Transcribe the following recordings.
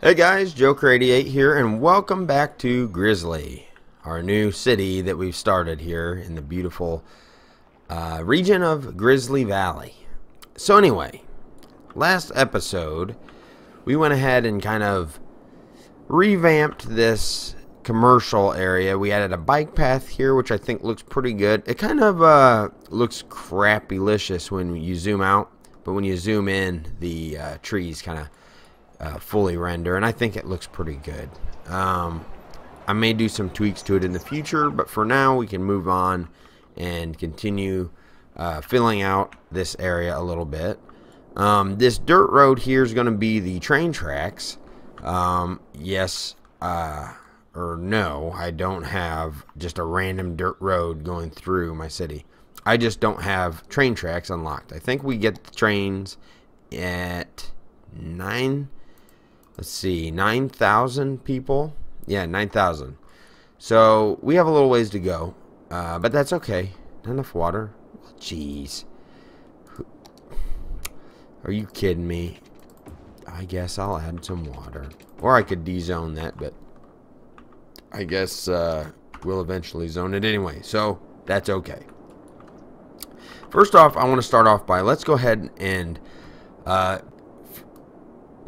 Hey guys, Joker88 here, and welcome back to Grizzly, our new city that we've started here in the beautiful region of Grizzly Valley. So anyway, last episode, we went ahead and kind of revamped this commercial area. We added a bike path here, which I think looks pretty good. It kind of looks crappy-licious when you zoom out, but when you zoom in, the trees kind of fully render, and I think it looks pretty good. I may do some tweaks to it in the future, but for now we can move on and continue filling out this area a little bit. This dirt road here is going to be the train tracks. Yes or no, I don't have just a random dirt road going through my city. I just don't have train tracks unlocked. I think we get the trains at 9,000 people. Yeah, 9,000. So we have a little ways to go, but that's okay. Not enough water. Jeez, are you kidding me? I guess I'll add some water, or I could de-zone that, but I guess we'll eventually zone it anyway, so that's okay. First off, I want to start off by, let's go ahead and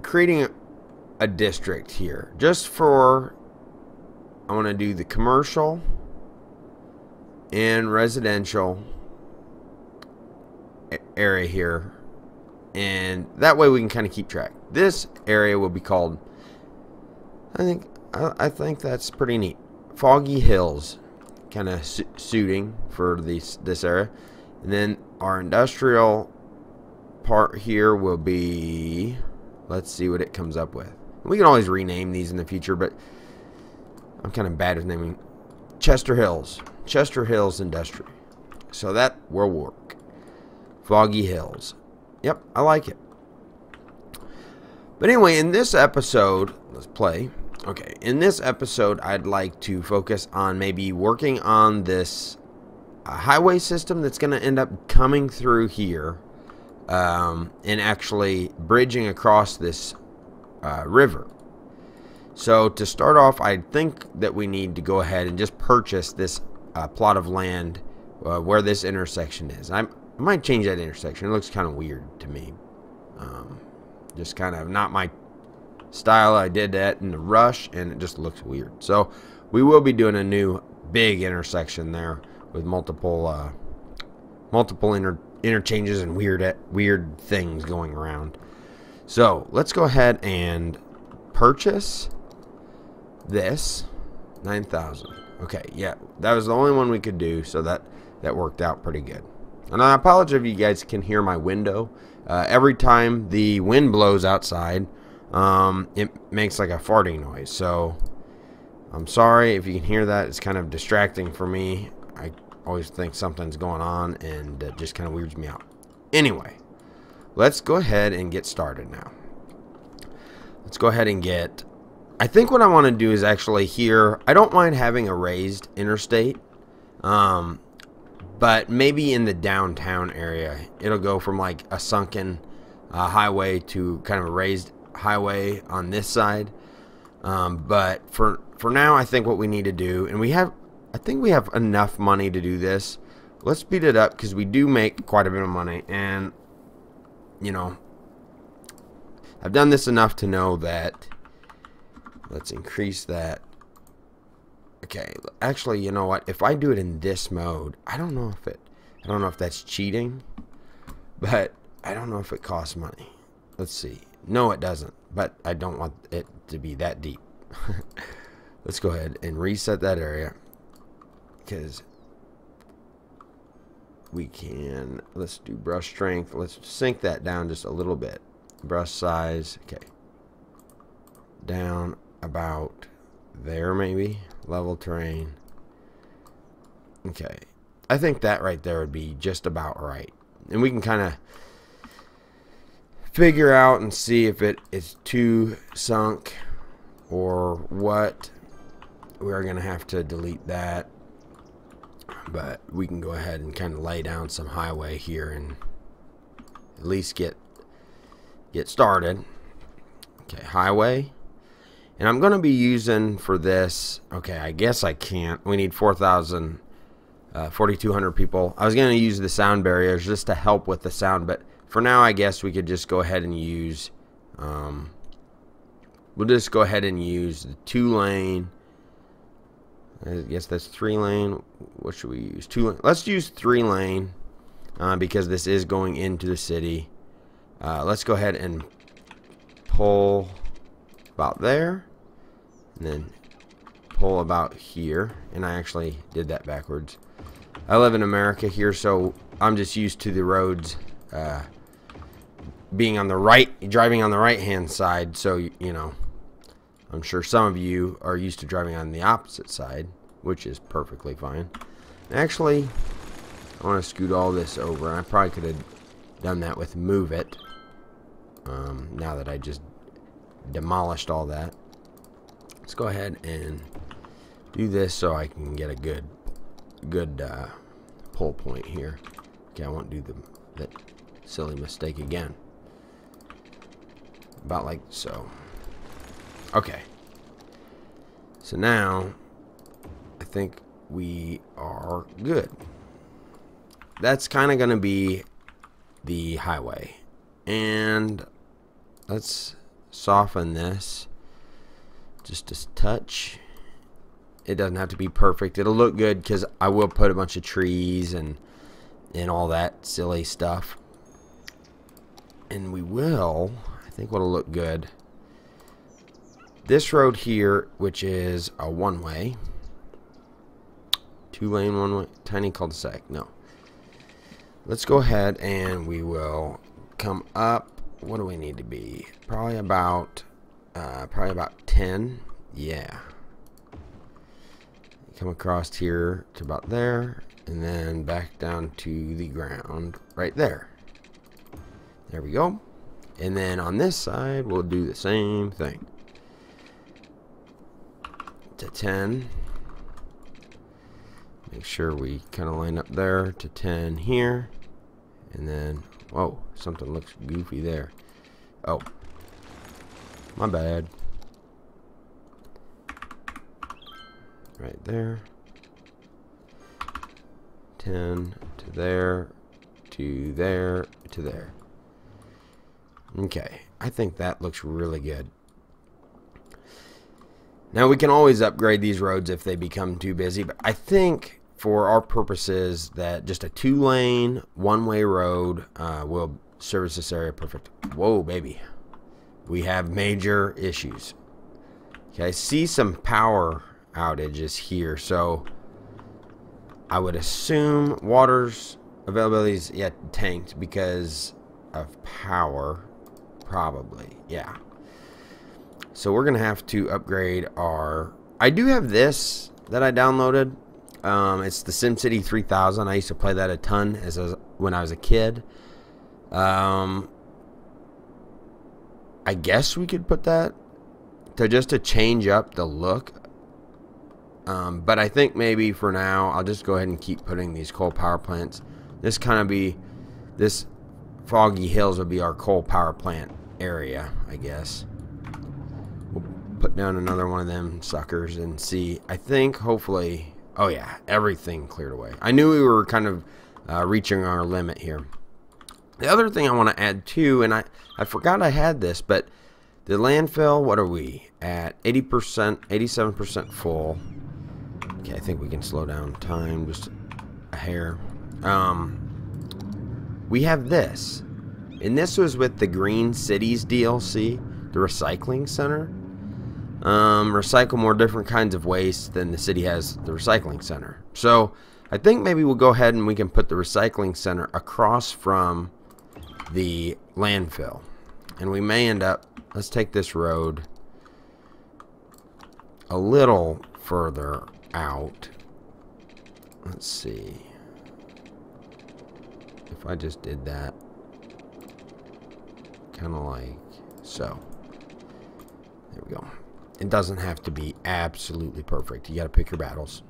creating a district here, just for, I want to do the commercial and residential area here, and that way we can kind of keep track. This area will be called, I think that's pretty neat, Foggy Hills, kind of suiting for this area. And then our industrial part here will be, let's see what it comes up with. We can always rename these in the future, but I'm kind of bad with naming. Chester Hills Industry. So that will work. Foggy Hills. Yep, I like it. But anyway, in this episode, let's play. Okay, in this episode, I'd like to focus on maybe working on this highway system that's going to end up coming through here, and actually bridging across this river. So to start off, I think that we need to go ahead and just purchase this plot of land where this intersection is. I might change that intersection. It looks kind of weird to me. Just kind of not my style. I did that in a rush and it just looks weird. So we will be doing a new big intersection there with multiple interchanges and weird things going around. So let's go ahead and purchase this 9,000. Okay, yeah, that was the only one we could do, so that worked out pretty good. And I apologize if you guys can hear my window. Every time the wind blows outside, it makes like a farting noise. So I'm sorry if you can hear that. It's kind of distracting for me. I always think something's going on, and it just kind of weirds me out. Anyway, let's go ahead and get started now. Let's go ahead and get, I think what I want to do is actually here, I don't mind having a raised interstate, but maybe in the downtown area, it'll go from like a sunken highway to kind of a raised highway on this side. But for now, I think what we need to do, and I think we have enough money to do this. Let's speed it up because we do make quite a bit of money, and you know, I've done this enough to know that. Let's increase that. Okay, actually, you know what? If I do it in this mode, I don't know if that's cheating, but I don't know if it costs money. Let's see. No, it doesn't, but I don't want it to be that deep. Let's go ahead and reset that area, because we can, let's do brush strength. Let's sink that down just a little bit. Brush size, okay, down about there maybe. Level terrain, okay, I think that right there would be just about right, and we can kind of figure out and see if it is too sunk or what. We're gonna have to delete that, but we can go ahead and kind of lay down some highway here and at least get started. Okay, highway. And I'm going to be using for this, okay, I guess I can't. We need 4,200 people. I was going to use the sound barriers just to help with the sound, but for now, I guess we could just go ahead and use, we'll just go ahead and use the 2-lane. I guess that's 3-lane. What should we use? 2-lane. Let's use 3-lane because this is going into the city. Let's go ahead and pull about there, and then pull about here. And I actually did that backwards. I live in America here, so I'm just used to the roads being on the right, driving on the right hand side. So you know, I'm sure some of you are used to driving on the opposite side, which is perfectly fine. Actually, I want to scoot all this over. I probably could have done that with move it. Now that I just demolished all that, let's go ahead and do this so I can get a good pull point here. Okay, I won't do that silly mistake again. About like so. Okay. So now I think we are good. That's kind of going to be the highway. And let's soften this just a touch. It doesn't have to be perfect. It'll look good because I will put a bunch of trees and all that silly stuff. And we will, I think what'll look good, this road here, which is a one-way, 2-lane one-way, tiny cul-de-sac. No. Let's go ahead and we will come up. What do we need to be? Probably about 10. Yeah. Come across here to about there, and then back down to the ground right there. There we go. And then on this side, we'll do the same thing. To 10. Make sure we kind of line up there to 10 here. And then, whoa, something looks goofy there. Oh, my bad. Right there. 10 to there, to there, to there. Okay, I think that looks really good. Now we can always upgrade these roads if they become too busy, but I think for our purposes that just a 2-lane, one-way road will service this area perfect. Whoa, baby. We have major issues. Okay, I see some power outages here, so I would assume water's availability is tanked because of power, probably. Yeah. So we're gonna have to upgrade our. I do have this that I downloaded. It's the SimCity 3000. I used to play that a ton when I was a kid. I guess we could put that to change up the look. But I think maybe for now I'll just go ahead and keep putting these coal power plants. This Foggy Hills will be our coal power plant area, I guess. We'll put down another one of them suckers and see. I think hopefully, oh yeah, everything cleared away. I knew we were kind of reaching our limit here. The other thing I want to add too, and I forgot I had this, but the landfill, what are we at? 80%, 87% full. Okay, I think we can slow down time just a hair. We have this, and this was with the Green Cities DLC, the recycling center. Recycle more different kinds of waste than the city has the recycling center. So I think maybe we'll go ahead and we can put the recycling center across from the landfill, and we may end up, let's take this road a little further out. Let's see if I just did that kind of like so. There we go. It doesn't have to be absolutely perfect. You got to pick your battles.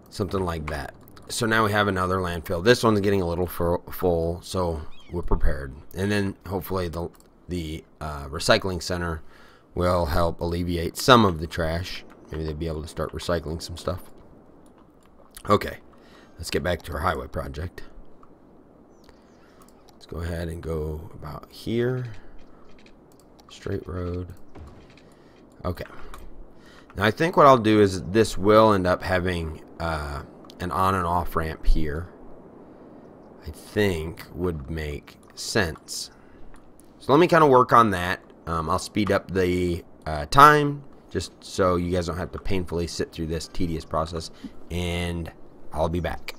Something like that. So now we have another landfill. This one's getting a little full, so we're prepared. And then hopefully the recycling center will help alleviate some of the trash. Maybe they'd be able to start recycling some stuff. Okay, let's get back to our highway project. Let's go ahead and go about here. Straight road. Okay. Now I think what I'll do is this will end up having an on and off ramp here. I think would make sense. So let me kind of work on that. I'll speed up the time just so you guys don't have to painfully sit through this tedious process, and I'll be back.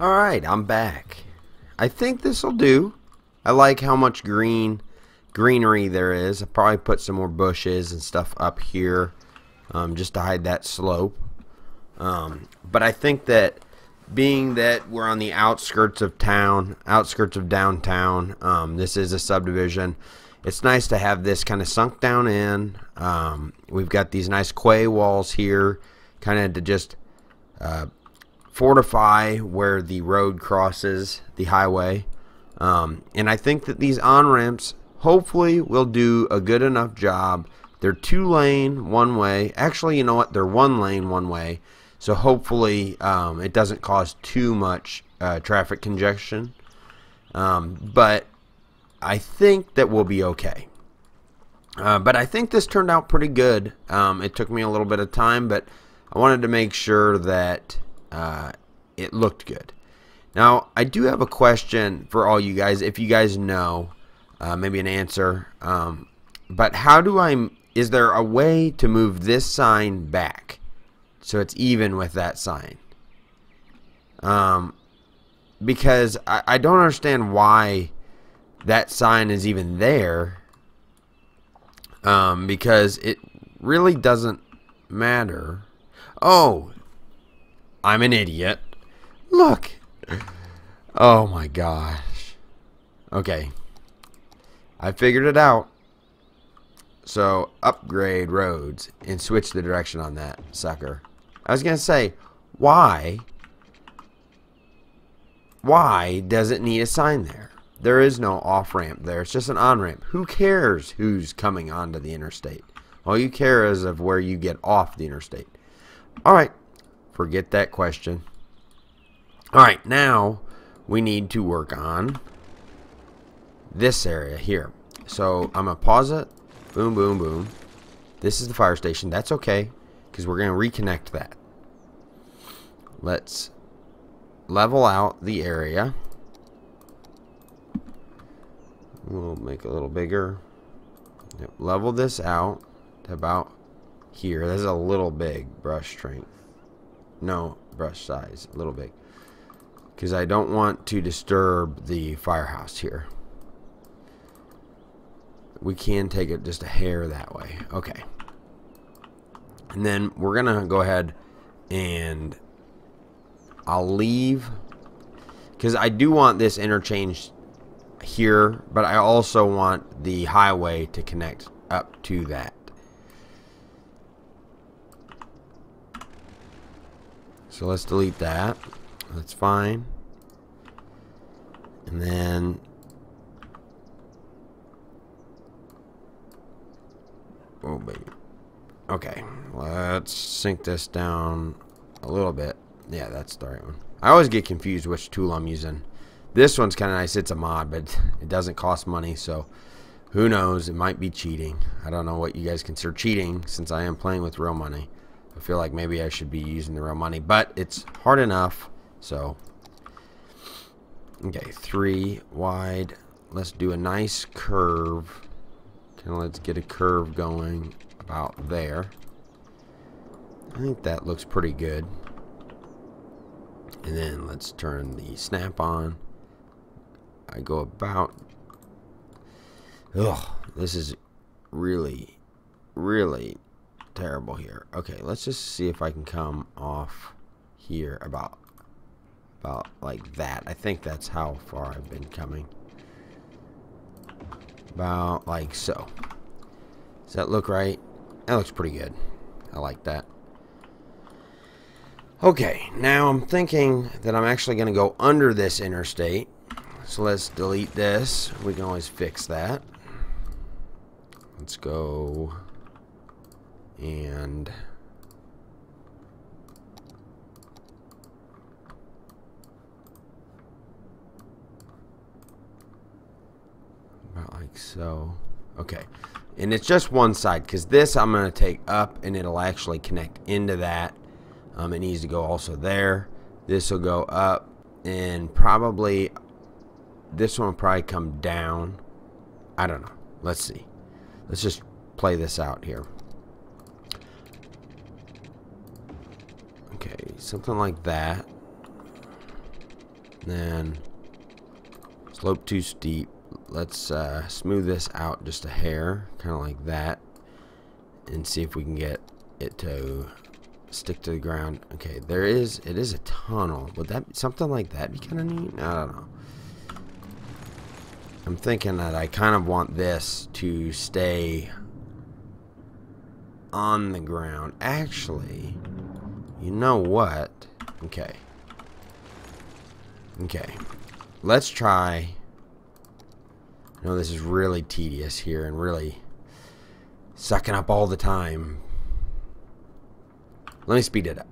Alright, I'm back. I think this will do. I like how much greenery there is. I'll probably put some more bushes and stuff up here just to hide that slope. But I think that being that we're on the outskirts of town, outskirts of downtown, this is a subdivision. It's nice to have this kind of sunk down in. We've got these nice quay walls here, kind of to just fortify where the road crosses the highway. And I think that these on-ramps hopefully will do a good enough job. They're 2-lane, one-way. Actually, you know what? They're 1-lane, one-way. So hopefully it doesn't cause too much traffic congestion. But I think that we'll be okay. But I think this turned out pretty good. It took me a little bit of time, but I wanted to make sure that it looked good. Now, I do have a question for all you guys. If you guys know, maybe an answer. But how do is there a way to move this sign back so it's even with that sign? Because I don't understand why that sign is even there. Because it really doesn't matter. Oh, I'm an idiot. Look. Oh my gosh. Okay. I figured it out. So, upgrade roads and switch the direction on that sucker. I was going to say, why does it need a sign there? There is no off-ramp there. It's just an on-ramp. Who cares who's coming onto the interstate? All you care is of where you get off the interstate. Alright, forget that question. Alright, now we need to work on this area here. So I'm going to pause it. Boom, boom, boom. This is the fire station. That's okay, because we're going to reconnect that. Let's level out the area. We'll make it a little bigger. Yep, level this out to about here. This is a little big brush strength. No, brush size. A little big. Because I don't want to disturb the firehouse here. We can take it just a hair that way. Okay. And then we're going to go ahead and I'll leave. Because I do want this interchange here, but I also want the highway to connect up to that. So let's delete that. That's fine. And then oh baby. Okay, let's sink this down a little bit. Yeah, that's the right one. I always get confused which tool I'm using. This one's kind of nice. It's a mod, but it doesn't cost money, so who knows? It might be cheating. I don't know what you guys consider cheating, since I am playing with real money. I feel like maybe I should be using the real money, but it's hard enough. So okay, 3 wide. Let's do a nice curve. Kind of let's get a curve going about there. I think that looks pretty good. And then let's turn the snap on. I go about. Ugh, this is really, really terrible here. Okay, let's just see if I can come off here about like that. I think that's how far I've been coming. About like so. Does that look right? That looks pretty good. I like that. Okay, now I'm thinking that I'm actually going to go under this interstate. So let's delete this. We can always fix that. Let's go and about like so. Okay, and it's just one side, because this I'm going to take up and it'll actually connect into that. It needs to go also there. This will go up, and probably this one will probably come down. I don't know. Let's see. Let's just play this out here. Okay, something like that. Then slope too steep. Let's smooth this out just a hair, kind of like that, and see if we can get it to stick to the ground. Okay, it is a tunnel. Would that something like that be kind of neat? I don't know. I'm thinking that I kind of want this to stay on the ground. Actually, you know what? Okay. Okay. Let's try. I know this is really tedious here and really sucking up all the time. Let me speed it up.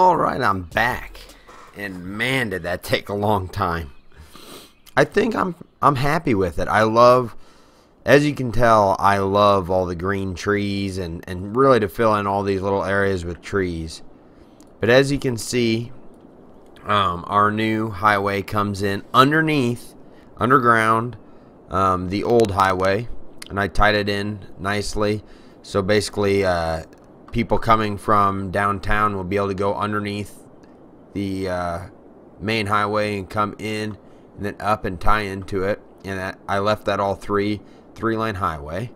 Alright, I'm back. And man, did that take a long time. I think I'm happy with it. I love, as you can tell, I love all the green trees and really to fill in all these little areas with trees. But as you can see, our new highway comes in underground, the old highway, and I tied it in nicely. So basically, people coming from downtown will be able to go underneath the main highway and come in and then up and tie into it. And I left that all three-lane highway.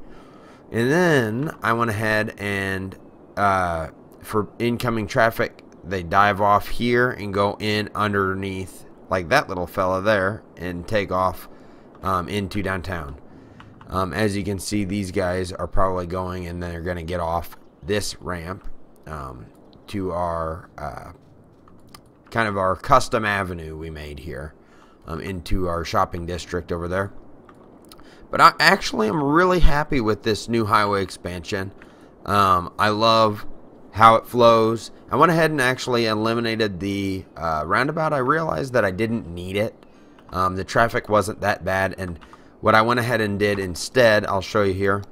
And then I went ahead and for incoming traffic, they dive off here and go in underneath, like that little fella there, and take off into downtown. As you can see, these guys are probably going, and they're going to get off this ramp to our kind of our custom avenue we made here into our shopping district over there. But I actually am really happy with this new highway expansion. I love how it flows. I went ahead and actually eliminated the roundabout. I realized that I didn't need it. The traffic wasn't that bad, and what I went ahead and did instead, I'll show you here.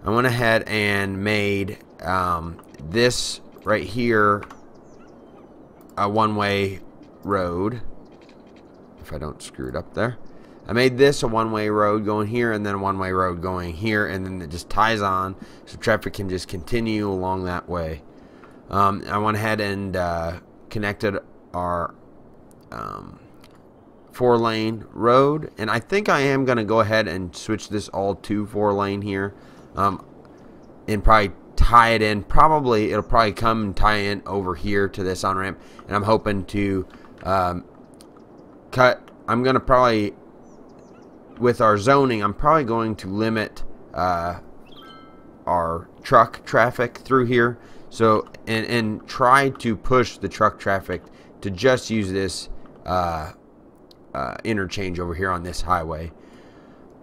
I went ahead and made this right here a one-way road. If I don't screw it up there. I made this a one-way road going here, and then a one-way road going here, and then it just ties on so traffic can just continue along that way. I went ahead and connected our 4-lane road, and I think I am going to go ahead and switch this all to 4-lane here, and probably tie it in. It'll probably come and tie in over here to this on-ramp, and I'm hoping to I'm going to probably, with our zoning, I'm probably going to limit our truck traffic through here. So and try to push the truck traffic to just use this interchange over here on this highway.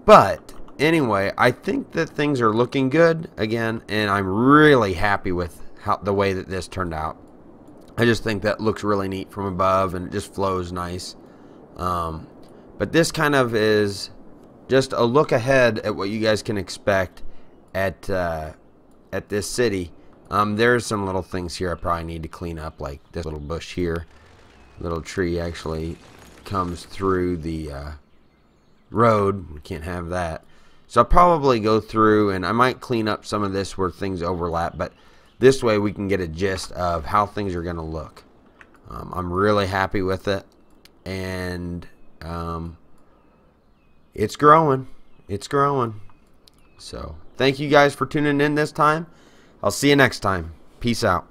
But anyway, I think that things are looking good again, and I'm really happy with the way that this turned out. I just think that looks really neat from above, and it just flows nice. But this kind of is just a look ahead at what you guys can expect at this city. There's some little things here I probably need to clean up, like this little bush here. Little tree actually comes through the road. We can't have that. So I'll probably go through, and I might clean up some of this where things overlap, but this way we can get a gist of how things are going to look. I'm really happy with it, and it's growing. It's growing. So thank you guys for tuning in this time. I'll see you next time. Peace out.